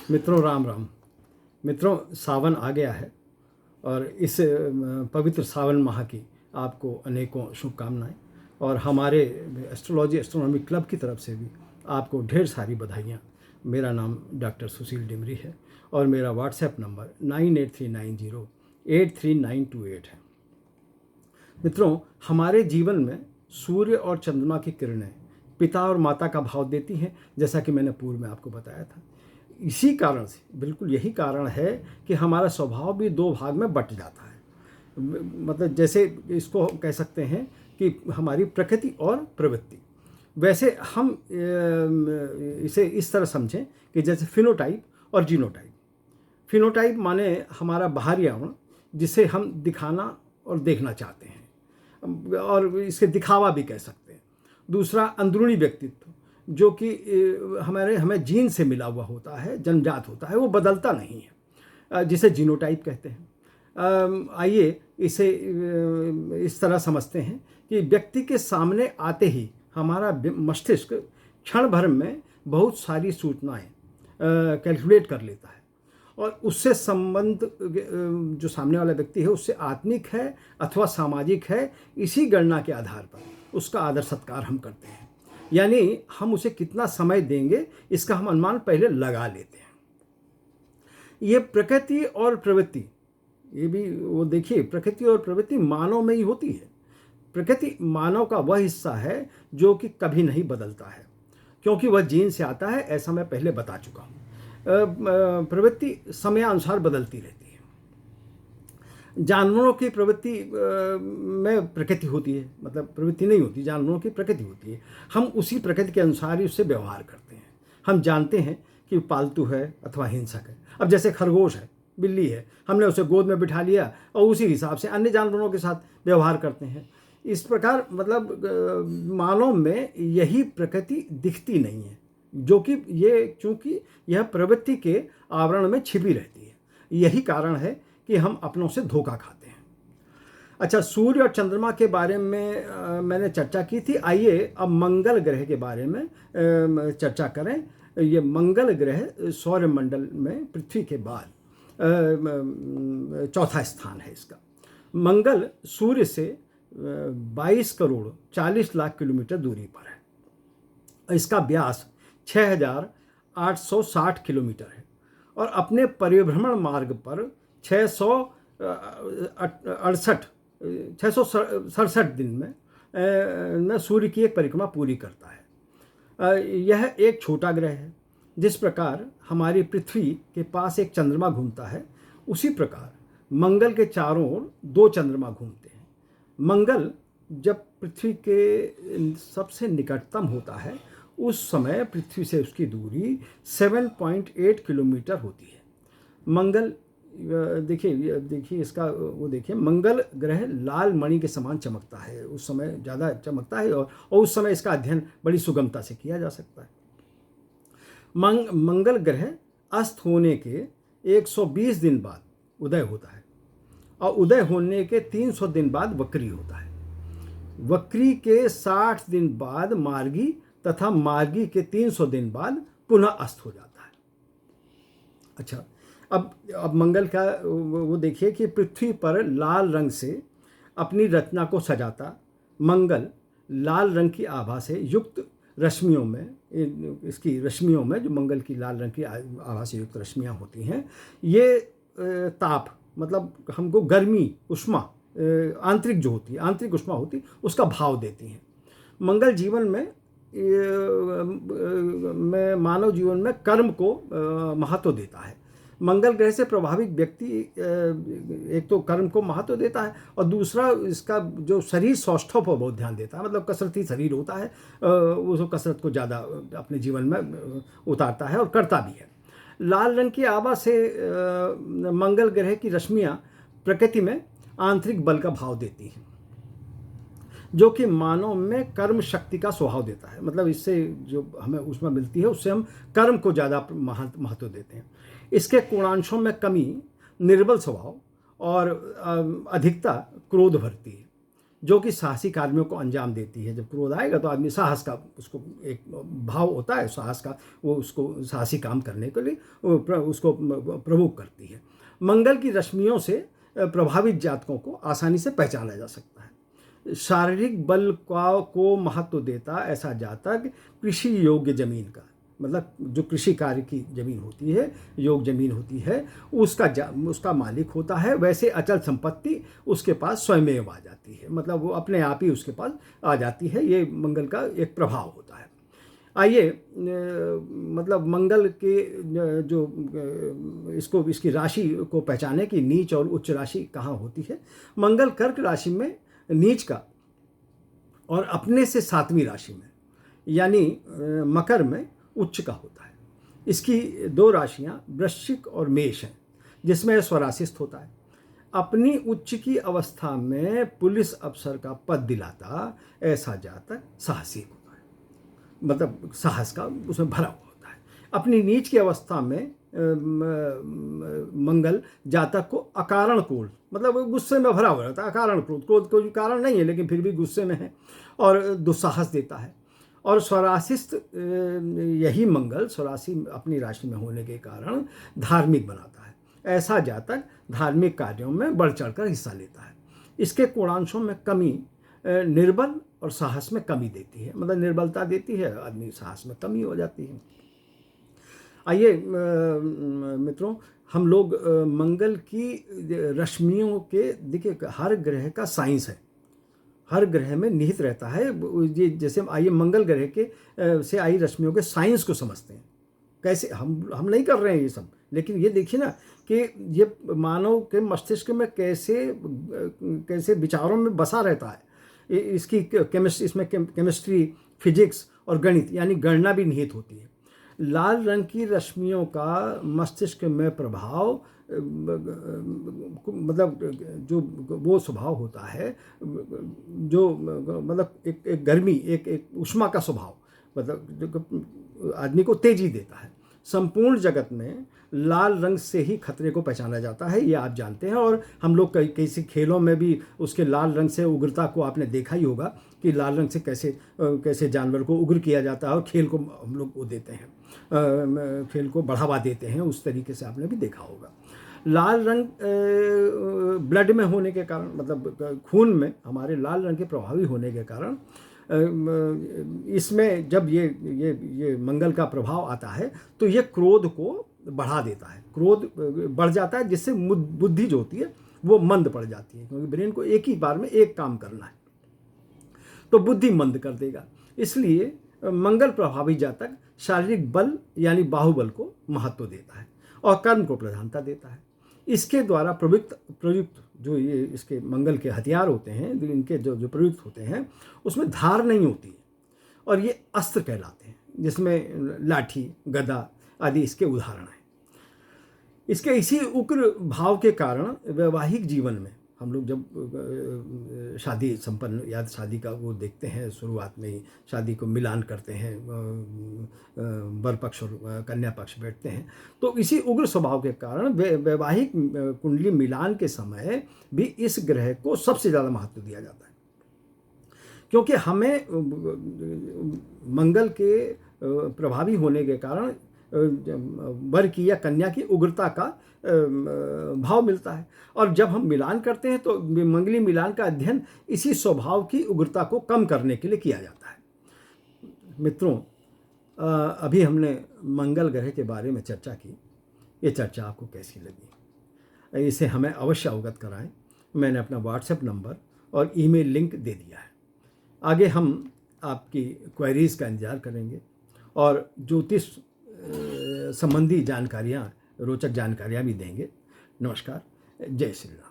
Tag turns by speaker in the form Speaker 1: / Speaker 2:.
Speaker 1: मित्रों, राम राम। मित्रों, सावन आ गया है और इस पवित्र सावन माह की आपको अनेकों शुभकामनाएं और हमारे एस्ट्रोनॉमी क्लब की तरफ से भी आपको ढेर सारी बधाइयाँ। मेरा नाम डॉक्टर सुशील डिमरी है और मेरा व्हाट्सएप नंबर 9839083928 है। मित्रों, हमारे जीवन में सूर्य और चंद्रमा की किरणें पिता और माता का भाव देती हैं, जैसा कि मैंने पूर्व में आपको बताया था। इसी कारण से, बिल्कुल यही कारण है कि हमारा स्वभाव भी दो भाग में बट जाता है। मतलब जैसे इसको कह सकते हैं कि हमारी प्रकृति और प्रवृत्ति। वैसे हम इसे इस तरह समझें कि जैसे फिनोटाइप और जीनोटाइप। फिनोटाइप माने हमारा बाहरी आवरण, जिसे हम दिखाना और देखना चाहते हैं, और इसके दिखावा भी कह सकते हैं। दूसरा अंदरूनी व्यक्तित्व, जो कि हमें जीन से मिला हुआ होता है, जन्मजात होता है, वो बदलता नहीं है, जिसे जीनोटाइप कहते हैं। आइए इसे इस तरह समझते हैं कि व्यक्ति के सामने आते ही हमारा मस्तिष्क क्षण भर में बहुत सारी सूचनाएं कैलकुलेट कर लेता है और उससे संबंध जो सामने वाला व्यक्ति है उससे आत्मिक है अथवा सामाजिक है, इसी गणना के आधार पर उसका आदर सत्कार हम करते हैं। यानी हम उसे कितना समय देंगे इसका हम अनुमान पहले लगा लेते हैं। ये प्रकृति और प्रवृत्ति, ये भी वो देखिए, प्रकृति और प्रवृत्ति मानव में ही होती है। प्रकृति मानव का वह हिस्सा है जो कि कभी नहीं बदलता है, क्योंकि वह जीन से आता है, ऐसा मैं पहले बता चुका हूँ। प्रवृत्ति समयानुसार बदलती रहती है। जानवरों की प्रवृत्ति में प्रकृति होती है, मतलब प्रवृत्ति नहीं होती, जानवरों की प्रकृति होती है। हम उसी प्रकृति के अनुसार ही उससे व्यवहार करते हैं। हम जानते हैं कि पालतू है अथवा हिंसक है। अब जैसे खरगोश है, बिल्ली है, हमने उसे गोद में बिठा लिया और उसी हिसाब से अन्य जानवरों के साथ व्यवहार करते हैं। इस प्रकार मतलब मानव में यही प्रकृति दिखती नहीं है, जो कि चूंकि यह प्रवृत्ति के आवरण में छिपी रहती है। यही कारण है कि हम अपनों से धोखा खाते हैं। अच्छा, सूर्य और चंद्रमा के बारे में मैंने चर्चा की थी। आइए अब मंगल ग्रह के बारे में चर्चा करें। ये मंगल ग्रह सौरमंडल में पृथ्वी के बाद चौथा स्थान है इसका। मंगल सूर्य से 22 करोड़ 40 लाख किलोमीटर दूरी पर है। इसका व्यास 6,860 किलोमीटर है और अपने परिभ्रमण मार्ग पर 667 दिन में सूर्य की एक परिक्रमा पूरी करता है। यह एक छोटा ग्रह है। जिस प्रकार हमारी पृथ्वी के पास एक चंद्रमा घूमता है, उसी प्रकार मंगल के चारों ओर दो चंद्रमा घूमते हैं। मंगल जब पृथ्वी के सबसे निकटतम होता है, उस समय पृथ्वी से उसकी दूरी 7.8 किलोमीटर होती है। मंगल देखिए इसका वो देखिए, मंगल ग्रह लाल मणि के समान चमकता है, उस समय ज़्यादा चमकता है और उस समय इसका अध्ययन बड़ी सुगमता से किया जा सकता है। मंगल ग्रह अस्त होने के 120 दिन बाद उदय होता है और उदय होने के 300 दिन बाद वक्री होता है। वक्री के 60 दिन बाद मार्गी तथा मार्गी के 300 दिन बाद पुनः अस्त हो जाता है। अच्छा, अब मंगल का वो देखिए कि पृथ्वी पर लाल रंग से अपनी रचना को सजाता मंगल लाल रंग की आभा से युक्त रश्मियों में, इसकी रश्मियों में जो मंगल की लाल रंग की आभा से युक्त रश्मियाँ होती हैं, ये ताप मतलब हमको गर्मी, उष्मा, आंतरिक जो होती है, आंतरिक उष्मा होती है, उसका भाव देती हैं। मंगल जीवन में मानव जीवन में कर्म को महत्व देता है। मंगल ग्रह से प्रभावित व्यक्ति एक तो कर्म को महत्व देता है और दूसरा इसका जो शरीर सौष्ठव पर बहुत ध्यान देता है। मतलब कसरती शरीर होता है, वो कसरत को ज़्यादा अपने जीवन में उतारता है और करता भी है। लाल रंग की आभा से मंगल ग्रह की रश्मियाँ प्रकृति में आंतरिक बल का भाव देती हैं, जो कि मानव में कर्म शक्ति का स्वभाव देता है। मतलब इससे जो हमें ऊष्मा मिलती है उससे हम कर्म को ज़्यादा महत्व देते हैं। इसके कोणांशों में कमी निर्बल स्वभाव और अधिकता क्रोध भरती है। जो कि साहसी कार्यों को अंजाम देती है। जब क्रोध आएगा तो आदमी साहस का, उसको एक भाव होता है साहस का, वो उसको साहसी काम करने के लिए उसको प्रवोक करती है। मंगल की रश्मियों से प्रभावित जातकों को आसानी से पहचाना जा सकता है। शारीरिक बल को महत्व देता ऐसा जातक कृषि योग्य जमीन का, मतलब जो कृषि कार्य की ज़मीन होती है, योग ज़मीन होती है, उसका मालिक होता है। वैसे अचल संपत्ति उसके पास स्वयमेव आ जाती है, मतलब वो अपने आप ही उसके पास आ जाती है। ये मंगल का एक प्रभाव होता है। आइए मतलब मंगल के इसकी राशि को पहचाने की नीच और उच्च राशि कहाँ होती है। मंगल कर्क राशि में नीच का और अपने से 7वीं राशि में यानी मकर में उच्च का होता है। इसकी 2 राशियां वृश्चिक और मेष हैं, जिसमें स्वराशिस्थ होता है। अपनी उच्च की अवस्था में पुलिस अफसर का पद दिलाता ऐसा जातक साहसी होता है, मतलब साहस का उसमें भरा हुआ होता है। अपनी नीच की अवस्था में मंगल जातक को अकारण क्रोध, मतलब गुस्से में भरा हुआ रहता है। अकारण क्रोध, क्रोध कोई कारण नहीं है लेकिन फिर भी गुस्से में है, और दुस्साहस देता है। और स्वराशिस्थ यही मंगल स्वराशि अपनी राशि में होने के कारण धार्मिक बनाता है। ऐसा जातक धार्मिक कार्यों में बढ़ चढ़कर हिस्सा लेता है। इसके कोणांशों में कमी निर्बल और साहस में कमी देती है, मतलब निर्बलता देती है, आदमी साहस में कमी हो जाती है। आइए मित्रों, हम लोग मंगल की रश्मियों के, देखिए हर ग्रह का साइंस है, हर ग्रह में निहित रहता है। ये जैसे आइए मंगल ग्रह के से आई रश्मियों के साइंस को समझते हैं। कैसे हम नहीं कर रहे हैं ये सब, लेकिन ये देखिए ना कि ये मानव के मस्तिष्क में कैसे विचारों में बसा रहता है। इसकी इसमें केमिस्ट्री, फिजिक्स और गणित यानी गणना भी निहित होती है। लाल रंग की रश्मियों का मस्तिष्क में प्रभाव, मतलब जो वो स्वभाव होता है, जो मतलब एक गर्मी, एक ऊष्मा का स्वभाव, मतलब आदमी को तेजी देता है। संपूर्ण जगत में लाल रंग से ही खतरे को पहचाना जाता है, ये आप जानते हैं। और हम लोग कई खेलों में भी उसके लाल रंग से उग्रता को आपने देखा ही होगा कि लाल रंग से कैसे जानवर को उग्र किया जाता है, और खेल को हम लोग वो देते हैं, खेल को बढ़ावा देते हैं, उस तरीके से आपने भी देखा होगा। लाल रंग ब्लड में होने के कारण, मतलब खून में हमारे लाल रंग के प्रभावी होने के कारण इसमें जब ये मंगल का प्रभाव आता है तो ये क्रोध को बढ़ा देता है। क्रोध बढ़ जाता है, जिससे बुद्धि जो होती है वो मंद पड़ जाती है, क्योंकि ब्रेन को एक ही बार में एक काम करना है, तो बुद्धि मंद कर देगा। इसलिए मंगल प्रभावी जातक शारीरिक बल यानी बाहुबल को महत्व देता है और कर्म को प्रधानता देता है। इसके द्वारा प्रयुक्त जो ये इसके मंगल के हथियार होते हैं, इनके जो प्रयुक्त होते हैं, उसमें धार नहीं होती है, और ये अस्त्र कहलाते हैं, जिसमें लाठी, गदा आदि इसके उदाहरण हैं। इसके इसी उग्र भाव के कारण वैवाहिक जीवन में हम लोग जब शादी संपन्न या शादी का वो देखते हैं, शुरुआत में ही शादी को मिलान करते हैं, वर पक्ष और कन्या पक्ष बैठते हैं, तो इसी उग्र स्वभाव के कारण वैवाहिक कुंडली मिलान के समय भी इस ग्रह को सबसे ज़्यादा महत्व दिया जाता है, क्योंकि हमें मंगल के प्रभावी होने के कारण वर की या कन्या की उग्रता का भाव मिलता है। और जब हम मिलान करते हैं तो मंगली मिलान का अध्ययन इसी स्वभाव की उग्रता को कम करने के लिए किया जाता है। मित्रों, अभी हमने मंगल ग्रह के बारे में चर्चा की। ये चर्चा आपको कैसी लगी, इसे हमें अवश्य अवगत कराएं। मैंने अपना व्हाट्सएप नंबर और ईमेल लिंक दे दिया है। आगे हम आपकी क्वेरीज़ का इंतज़ार करेंगे और ज्योतिष संबंधी जानकारियाँ, रोचक जानकारियाँ भी देंगे। नमस्कार, जय श्री राम।